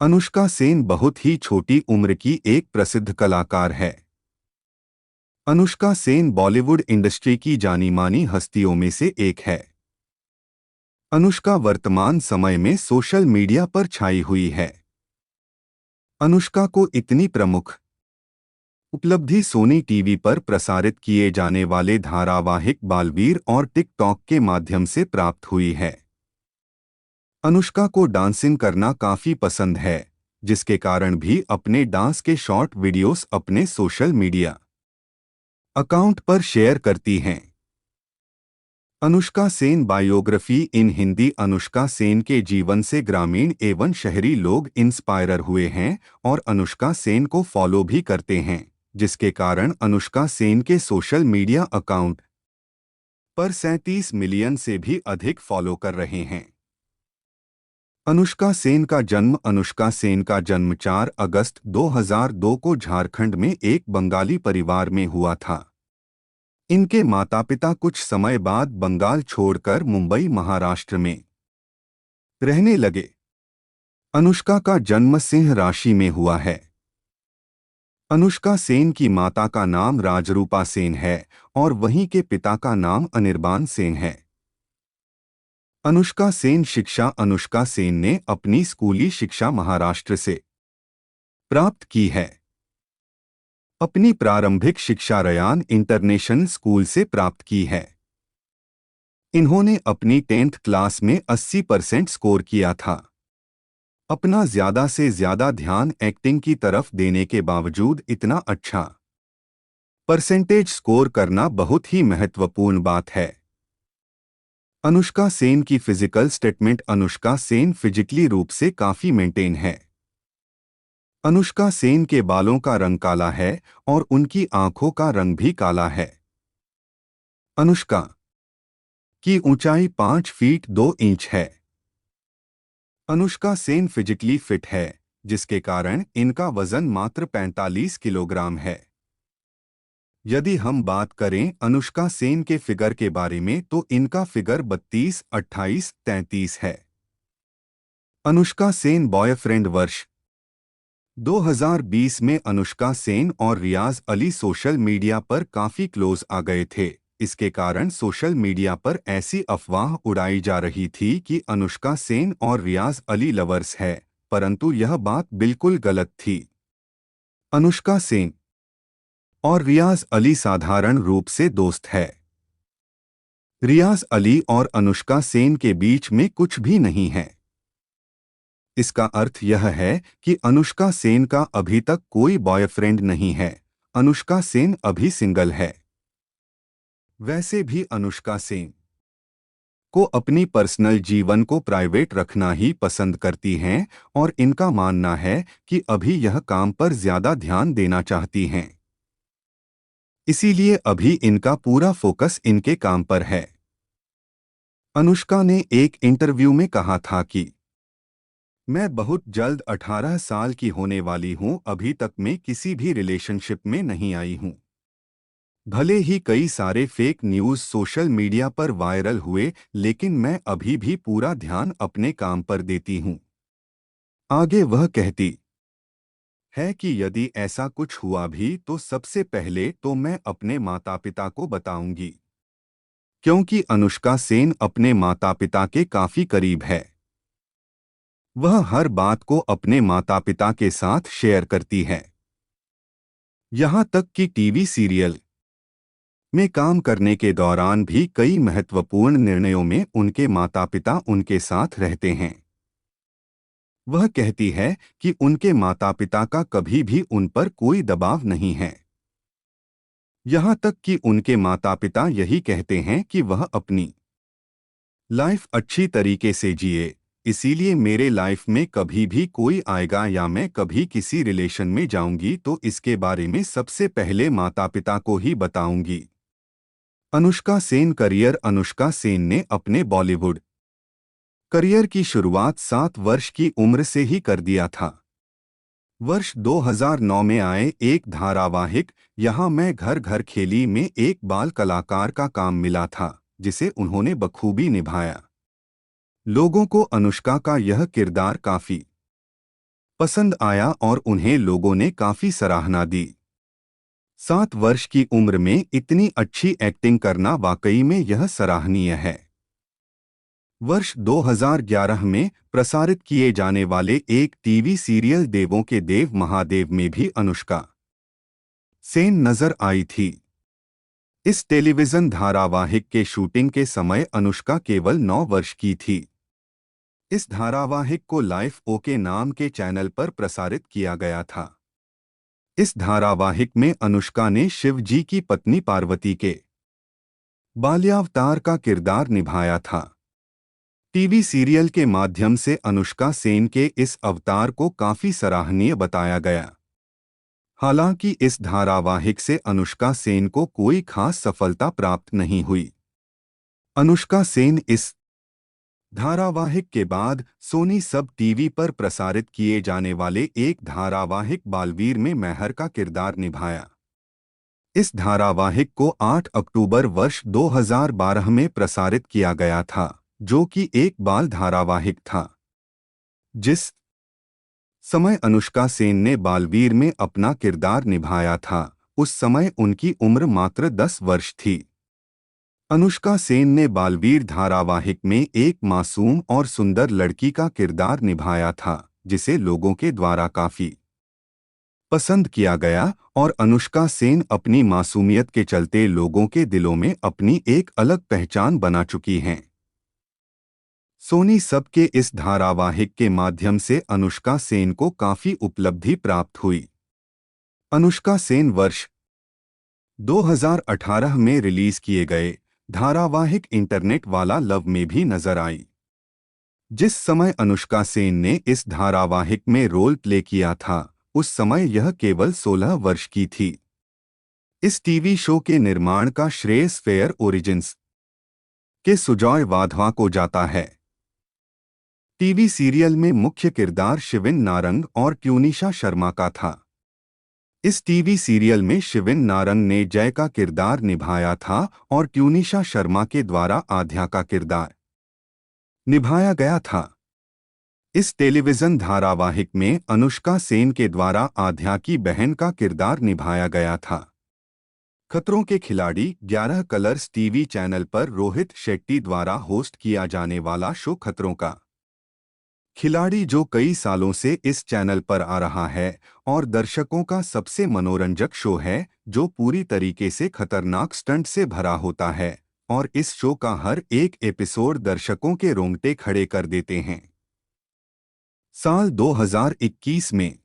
अनुष्का सेन बहुत ही छोटी उम्र की एक प्रसिद्ध कलाकार है। अनुष्का सेन बॉलीवुड इंडस्ट्री की जानी-मानी हस्तियों में से एक है। अनुष्का वर्तमान समय में सोशल मीडिया पर छाई हुई है। अनुष्का को इतनी प्रमुख उपलब्धि सोनी टीवी पर प्रसारित किए जाने वाले धारावाहिक बालवीर और टिकटॉक के माध्यम से प्राप्त हुई है। अनुष्का को डांसिंग करना काफी पसंद है, जिसके कारण भी अपने डांस के शॉर्ट वीडियोस अपने सोशल मीडिया अकाउंट पर शेयर करती हैं। अनुष्का सेन बायोग्राफी इन हिंदी। अनुष्का सेन के जीवन से ग्रामीण एवं शहरी लोग इंस्पायर हुए हैं और अनुष्का सेन को फॉलो भी करते हैं, जिसके कारण अनुष्का सेन के सोशल मीडिया अकाउंट पर 37 मिलियन से भी अधिक फॉलो कर रहे हैं। अनुष्का सेन का जन्म 4 अगस्त 2002 को झारखंड में एक बंगाली परिवार में हुआ था। इनके माता-पिता कुछ समय बाद बंगाल छोड़कर मुंबई, महाराष्ट्र में रहने लगे। अनुष्का का जन्म सिंह राशि में हुआ है। अनुष्का सेन की माता का नाम राजरूपा सेन है और वहीं के पिता का नाम अनिर्बान सेन है। अनुष्का सेन ने अपनी स्कूली शिक्षा महाराष्ट्र से प्राप्त की है। अपनी प्रारंभिक शिक्षा रयान इंटरनेशनल स्कूल से प्राप्त की है। इन्होंने अपनी 10th क्लास में 80% स्कोर किया था। अपना ज्यादा से ज्यादा ध्यान एक्टिंग की तरफ देने के बावजूद इतना अच्छा परसेंटेज स्कोर करना बहुत ही महत्वपूर्ण बात है। अनुष्का सेन की physical statement. Anushka Sen physically रूप से काफी मेंटेन है। अनुष्का सेन के बालों का रंग काला है और उनकी आंखों का रंग भी काला है। अनुष्का की ऊंचाई 5 फीट 2 इंच है। अनुष्का सेन फिजिकली फिट है, जिसके कारण इनका वजन मात्र 45 किलोग्राम है। यदि हम बात करें अनुष्का सेन के फिगर के बारे में तो इनका फिगर 32, 28, 33 है। अनुष्का सेन बॉयफ्रेंड। वर्ष 2020 में अनुष्का सेन और रियाज अली सोशल मीडिया पर काफी क्लोज आ गए थे। इसके कारण सोशल मीडिया पर ऐसी अफवाह उड़ाई जा रही थी कि अनुष्का सेन और रियाज अली लवर्स है, परंतु यह बात बिल्कुल गलत थी। अनुष्का सेन और रियाज अली साधारण रूप से दोस्त है। रियाज अली और अनुष्का सेन के बीच में कुछ भी नहीं है। इसका अर्थ यह है कि अनुष्का सेन का अभी तक कोई बॉयफ्रेंड नहीं है। अनुष्का सेन अभी सिंगल है। वैसे भी अनुष्का सेन को अपनी पर्सनल जीवन को प्राइवेट रखना ही पसंद करती हैं और इनका मानना है कि अभी यह काम पर ज्यादा ध्यान देना चाहती हैं। इसीलिए अभी इनका पूरा फोकस इनके काम पर है। अनुष्का ने एक इंटरव्यू में कहा था कि मैं बहुत जल्द 18 साल की होने वाली हूं, अभी तक मैं किसी भी रिलेशनशिप में नहीं आई हूं। भले ही कई सारे फेक न्यूज़ सोशल मीडिया पर वायरल हुए, लेकिन मैं अभी भी पूरा ध्यान अपने काम पर देती हूं। आगे वह कहती है कि यदि ऐसा कुछ हुआ भी तो सबसे पहले तो मैं अपने माता पिता को बताऊंगी, क्योंकि अनुष्का सेन अपने माता पिता के काफी करीब है। वह हर बात को अपने माता पिता के साथ शेयर करती है। यहाँ तक कि टीवी सीरियल में काम करने के दौरान भी कई महत्वपूर्ण निर्णयों में उनके माता पिता उनके साथ रहते हैं। वह कहती है कि उनके माता पिता का कभी भी उन पर कोई दबाव नहीं है। यहाँ तक कि उनके माता पिता यही कहते हैं कि वह अपनी लाइफ अच्छी तरीके से जिए, इसीलिए मेरे लाइफ में कभी भी कोई आएगा या मैं कभी किसी रिलेशन में जाऊंगी तो इसके बारे में सबसे पहले माता पिता को ही बताऊंगी। अनुष्का सेन करियर। अनुष्का सेन ने अपने बॉलीवुड करियर की शुरुआत 7 वर्ष की उम्र से ही कर दिया था। वर्ष 2009 में आए एक धारावाहिक यहाँ मैं घर घर खेली में एक बाल कलाकार का काम मिला था, जिसे उन्होंने बखूबी निभाया। लोगों को अनुष्का का यह किरदार काफी पसंद आया और उन्हें लोगों ने काफी सराहना दी। 7 वर्ष की उम्र में इतनी अच्छी एक्टिंग करना वाकई में यह सराहनीय है। वर्ष 2011 में प्रसारित किए जाने वाले एक टीवी सीरियल देवों के देव महादेव में भी अनुष्का सेन नजर आई थी। इस टेलीविजन धारावाहिक के शूटिंग के समय अनुष्का केवल 9 वर्ष की थी। इस धारावाहिक को लाइफ ओके नाम के चैनल पर प्रसारित किया गया था। इस धारावाहिक में अनुष्का ने शिव जी की पत्नी पार्वती के बाल्यावतार का किरदार निभाया था। टीवी सीरियल के माध्यम से अनुष्का सेन के इस अवतार को काफी सराहनीय बताया गया। हालांकि इस धारावाहिक से अनुष्का सेन को कोई खास सफलता प्राप्त नहीं हुई। अनुष्का सेन इस धारावाहिक के बाद सोनी सब टीवी पर प्रसारित किए जाने वाले एक धारावाहिक बालवीर में मेहर का किरदार निभाया। इस धारावाहिक को 8 अक्टूबर वर्ष 2012 में प्रसारित किया गया था, जो कि एक बाल धारावाहिक था। जिस समय अनुष्का सेन ने बालवीर में अपना किरदार निभाया था, उस समय उनकी उम्र मात्र 10 वर्ष थी। अनुष्का सेन ने बालवीर धारावाहिक में एक मासूम और सुंदर लड़की का किरदार निभाया था, जिसे लोगों के द्वारा काफी पसंद किया गया और अनुष्का सेन अपनी मासूमियत के चलते लोगों के दिलों में अपनी एक अलग पहचान बना चुकी हैं। सोनी सब के इस धारावाहिक के माध्यम से अनुष्का सेन को काफी उपलब्धि प्राप्त हुई। अनुष्का सेन वर्ष 2018 में रिलीज किए गए धारावाहिक इंटरनेट वाला लव में भी नजर आई। जिस समय अनुष्का सेन ने इस धारावाहिक में रोल प्ले किया था, उस समय यह केवल 16 वर्ष की थी। इस टीवी शो के निर्माण का श्रेय फेयर ओरिजिन्स के सुजॉय वाधवा को जाता है। टीवी सीरियल में मुख्य किरदार शिविन नारंग और ट्यूनिशा शर्मा का था। इस टीवी सीरियल में शिविन नारंग ने जय का किरदार निभाया था और ट्यूनिशा शर्मा के द्वारा आध्या का किरदार निभाया गया था। इस टेलीविजन धारावाहिक में अनुष्का सेन के द्वारा आध्या की बहन का किरदार निभाया गया था। खतरों के खिलाड़ी 11 कलर्स टीवी चैनल पर रोहित शेट्टी द्वारा होस्ट किया जाने वाला शो खतरों का खिलाड़ी, जो कई सालों से इस चैनल पर आ रहा है और दर्शकों का सबसे मनोरंजक शो है, जो पूरी तरीके से खतरनाक स्टंट से भरा होता है और इस शो का हर एक एपिसोड दर्शकों के रोंगटे खड़े कर देते हैं। साल 2021 में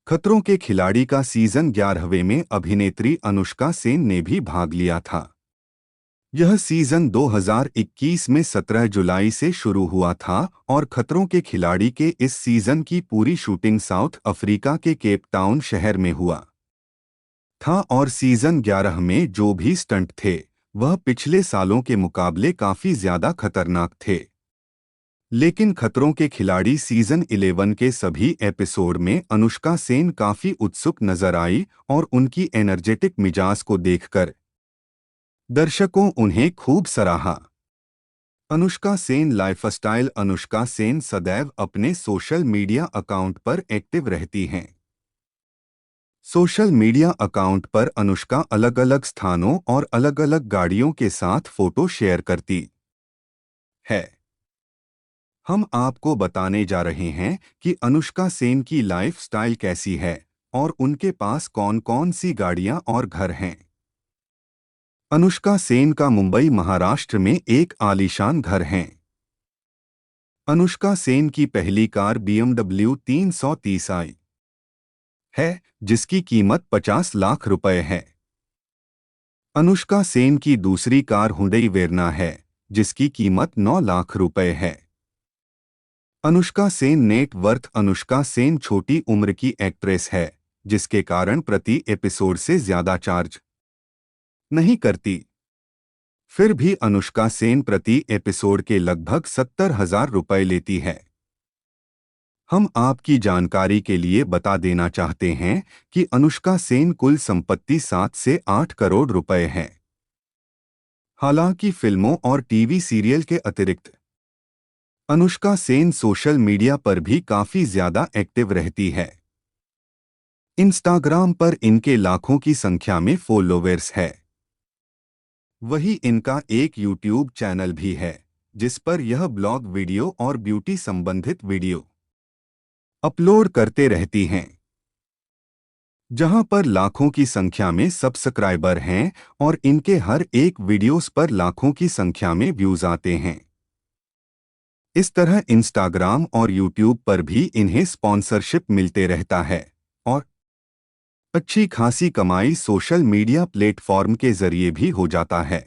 खतरों के खिलाड़ी का सीजन 11वें में अभिनेत्री अनुष्का सेन ने भी भाग लिया था। यह सीजन 2021 में 17 जुलाई से शुरू हुआ था और खतरों के खिलाड़ी के इस सीजन की पूरी शूटिंग साउथ अफ्रीका के केप टाउन शहर में हुआ था और सीजन 11 में जो भी स्टंट थे, वह पिछले सालों के मुकाबले काफी ज्यादा खतरनाक थे। लेकिन खतरों के खिलाड़ी सीजन 11 के सभी एपिसोड में अनुष्का सेन काफी उत्सुक नजर आई और उनकी एनर्जेटिक मिजाज को देखकर दर्शकों उन्हें खूब सराहा। अनुष्का सेन लाइफस्टाइल। अनुष्का सेन सदैव अपने सोशल मीडिया अकाउंट पर एक्टिव रहती हैं। सोशल मीडिया अकाउंट पर अनुष्का अलग अलग स्थानों और अलग अलग गाड़ियों के साथ फोटो शेयर करती है। हम आपको बताने जा रहे हैं कि अनुष्का सेन की लाइफस्टाइल कैसी है और उनके पास कौन कौन सी गाड़ियां और घर हैं। अनुष्का सेन का मुंबई महाराष्ट्र में एक आलीशान घर है। अनुष्का सेन की पहली कार BMW 330i है, जिसकी कीमत 50 लाख रुपए है। अनुष्का सेन की दूसरी कार हुंडई वेरना है, जिसकी कीमत 9 लाख रुपए है। Anushka Sen net worth. अनुष्का सेन छोटी उम्र की एक्ट्रेस है, जिसके कारण प्रति एपिसोड से ज्यादा चार्ज नहीं करती। फिर भी अनुष्का सेन प्रति एपिसोड के लगभग 70,000 रुपए लेती है। हम आपकी जानकारी के लिए बता देना चाहते हैं कि अनुष्का सेन कुल संपत्ति 7 से 8 करोड़ रुपए है। हालांकि फिल्मों और टीवी सीरियल के अतिरिक्त अनुष्का सेन सोशल मीडिया पर भी काफी ज्यादा एक्टिव रहती है। इंस्टाग्राम पर इनके लाखों की संख्या में फॉलोअर्स है। वही इनका एक यूट्यूब चैनल भी है, जिस पर यह ब्लॉग वीडियो और ब्यूटी संबंधित वीडियो अपलोड करते रहती हैं, जहां पर लाखों की संख्या में सब्सक्राइबर हैं और इनके हर एक वीडियोस पर लाखों की संख्या में व्यूज आते हैं। इस तरह इंस्टाग्राम और यूट्यूब पर भी इन्हें स्पॉन्सरशिप मिलते रहता है और अच्छी खासी कमाई सोशल मीडिया प्लेटफॉर्म के जरिए भी हो जाता है।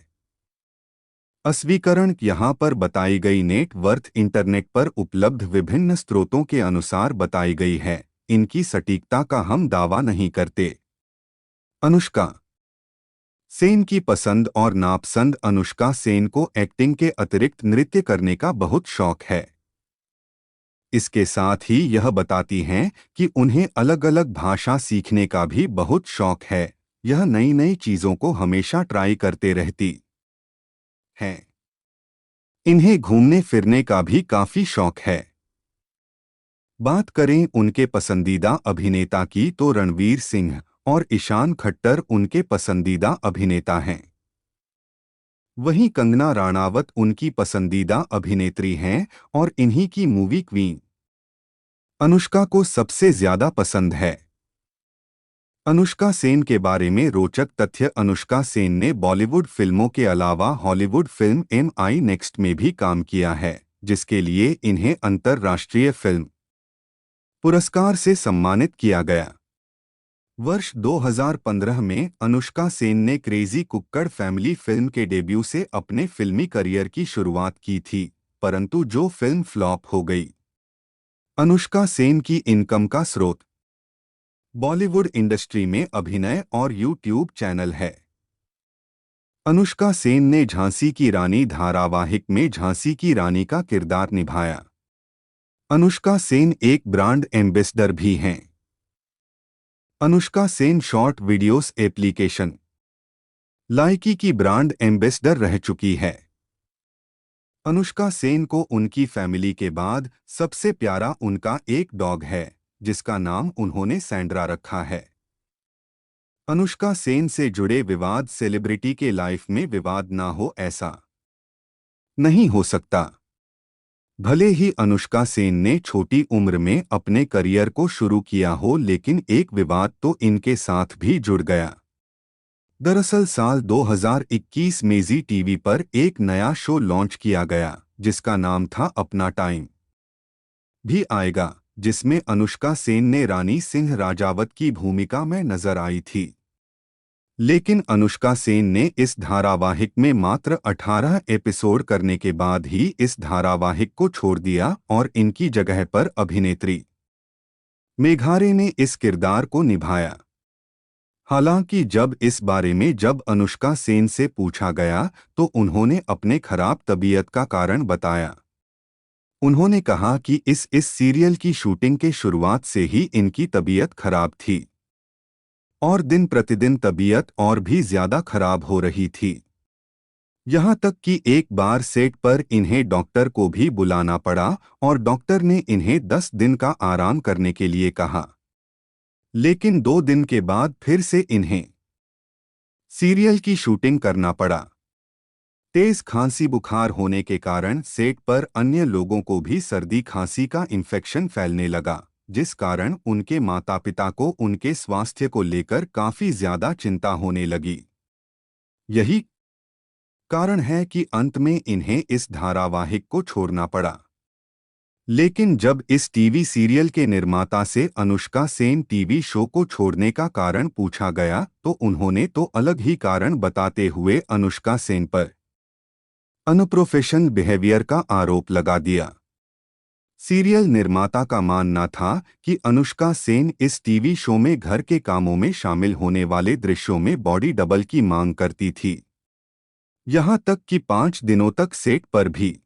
अस्वीकरण यहाँ पर बताई गई नेट वर्थ इंटरनेट पर उपलब्ध विभिन्न स्रोतों के अनुसार बताई गई है। इनकी सटीकता का हम दावा नहीं करते। अनुष्का सेन की पसंद और नापसंद। अनुष्का सेन को एक्टिंग के अतिरिक्त नृत्य करने का बहुत शौक है। इसके साथ ही यह बताती हैं कि उन्हें अलग अलग भाषा सीखने का भी बहुत शौक है। यह नई नई चीजों को हमेशा ट्राई करते रहती हैं। इन्हें घूमने फिरने का भी काफी शौक है। बात करें उनके पसंदीदा अभिनेता की तो रणवीर सिंह और ईशान खट्टर उनके पसंदीदा अभिनेता हैं। वहीं कंगना राणावत उनकी पसंदीदा अभिनेत्री हैं और इन्हीं की मूवी क्वीन अनुष्का को सबसे ज्यादा पसंद है। अनुष्का सेन के बारे में रोचक तथ्य। अनुष्का सेन ने बॉलीवुड फिल्मों के अलावा हॉलीवुड फिल्म MI नेक्स्ट में भी काम किया है, जिसके लिए इन्हें अंतर्राष्ट्रीय फिल्म पुरस्कार से सम्मानित किया गया। वर्ष 2015 में अनुष्का सेन ने क्रेजी कुक्कड़ फैमिली फिल्म के डेब्यू से अपने फिल्मी करियर की शुरुआत की थी, परंतु जो फिल्म फ्लॉप हो गई। अनुष्का सेन की इनकम का स्रोत बॉलीवुड इंडस्ट्री में अभिनय और यूट्यूब चैनल है। अनुष्का सेन ने झांसी की रानी धारावाहिक में झांसी की रानी का किरदार निभाया। अनुष्का सेन एक ब्रांड एम्बेसडर भी हैं। Anushka Sen short videos application Likee की ब्रांड एम्बेसडर रह चुकी है। अनुष्का सेन को उनकी फैमिली के बाद सबसे प्यारा उनका एक डॉग है, जिसका नाम उन्होंने सैंड्रा रखा है। अनुष्का सेन से जुड़े विवाद। सेलिब्रिटी के लाइफ में विवाद ना हो ऐसा नहीं हो सकता। भले ही अनुष्का सेन ने छोटी उम्र में अपने करियर को शुरू किया हो, लेकिन एक विवाद तो इनके साथ भी जुड़ गया। दरअसल साल 2021 में जी टीवी पर एक नया शो लॉन्च किया गया, जिसका नाम था अपना टाइम भी आएगा, जिसमें अनुष्का सेन ने रानी सिंह राजावत की भूमिका में नजर आई थी। लेकिन अनुष्का सेन ने इस धारावाहिक में मात्र 18 एपिसोड करने के बाद ही इस धारावाहिक को छोड़ दिया और इनकी जगह पर अभिनेत्री मेघारे ने इस किरदार को निभाया। हालांकि जब अनुष्का सेन से पूछा गया तो उन्होंने अपने खराब तबीयत का कारण बताया। उन्होंने कहा कि इस सीरियल की शूटिंग के शुरुआत से ही इनकी तबीयत खराब थी और दिन प्रतिदिन तबीयत और भी ज्यादा खराब हो रही थी। यहाँ तक कि एक बार सेट पर इन्हें डॉक्टर को भी बुलाना पड़ा और डॉक्टर ने इन्हें 10 दिन का आराम करने के लिए कहा। लेकिन 2 दिन के बाद फिर से इन्हें सीरियल की शूटिंग करना पड़ा। तेज खांसी बुखार होने के कारण सेट पर अन्य लोगों को भी सर्दी खांसी का इन्फेक्शन फैलने लगा, जिस कारण उनके माता पिता को उनके स्वास्थ्य को लेकर काफी ज्यादा चिंता होने लगी। यही कारण है कि अंत में इन्हें इस धारावाहिक को छोड़ना पड़ा। लेकिन जब इस टीवी सीरियल के निर्माता से अनुष्का सेन टीवी शो को छोड़ने का कारण पूछा गया तो उन्होंने तो अलग ही कारण बताते हुए अनुष्का सेन पर अनप्रोफेशनल बिहेवियर का आरोप लगा दिया। सीरियल निर्माता का मानना था कि अनुष्का सेन इस टीवी शो में घर के कामों में शामिल होने वाले दृश्यों में बॉडी डबल की मांग करती थी। यहां तक कि 5 दिनों तक सेट पर भी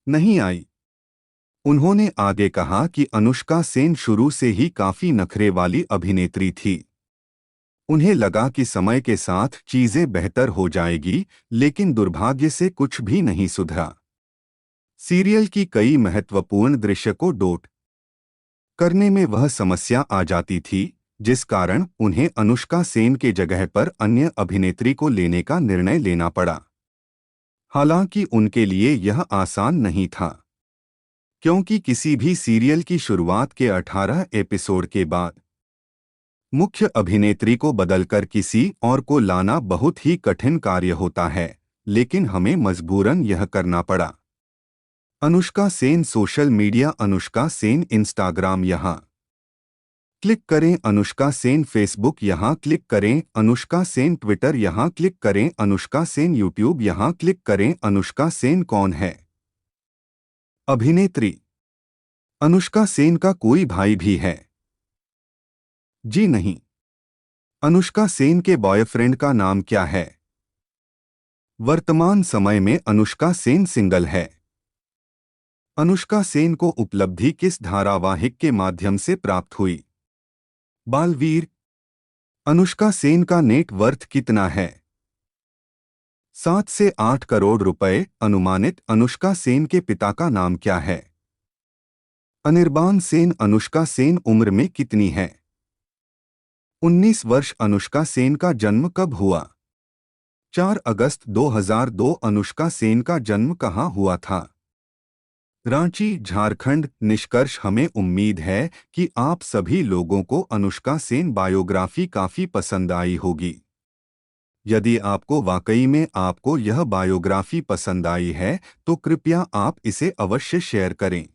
नहीं आई। उन्होंने आगे कहा कि अनुष्का सेन शुरू से ही काफी नखरे वाली अभिनेत्री थी। उन्हें लगा कि समय के साथ चीजें बेहतर हो जाएगी, लेकिन दुर्भाग्य से कुछ भी नहीं सुधरा। सीरियल की कई महत्वपूर्ण दृश्य को डोट करने में वह समस्या आ जाती थी, जिस कारण उन्हें अनुष्का सेन के जगह पर अन्य अभिनेत्री को लेने का निर्णय लेना पड़ा। हालांकि उनके लिए यह आसान नहीं था, क्योंकि किसी भी सीरियल की शुरुआत के 18 एपिसोड के बाद मुख्य अभिनेत्री को बदलकर किसी और को लाना बहुत ही कठिन कार्य होता है, लेकिन हमें मजबूरन यह करना पड़ा। Anushka Sen social media. Anushka Sen Instagram यहाँ क्लिक करें। अनुष्का सेन फेसबुक यहाँ क्लिक करें। अनुष्का सेन ट्विटर यहाँ क्लिक करें। अनुष्का सेन यूट्यूब यहाँ क्लिक करें। अनुष्का सेन कौन है? अभिनेत्री। अनुष्का सेन का कोई भाई भी है? जी नहीं। अनुष्का सेन के बॉयफ्रेंड का नाम क्या है? वर्तमान समय में अनुष्का सेन सिंगल है। अनुष्का सेन को उपलब्धि किस धारावाहिक के माध्यम से प्राप्त हुई? बालवीर। अनुष्का सेन का नेट वर्थ कितना है? 7 से 8 करोड़ रुपए। अनुमानित अनुष्का सेन के पिता का नाम क्या है? अनिर्बान सेन। अनुष्का सेन उम्र में कितनी है? 19 वर्ष। अनुष्का सेन का जन्म कब हुआ? 4 अगस्त 2002। अनुष्का सेन का जन्म कहाँ हुआ था? रांची, झारखंड। निष्कर्ष, हमें उम्मीद है कि आप सभी लोगों को अनुष्का सेन बायोग्राफी काफी पसंद आई होगी। यदि आपको वाकई में आपको यह बायोग्राफी पसंद आई है, तो कृपया आप इसे अवश्य शेयर करें।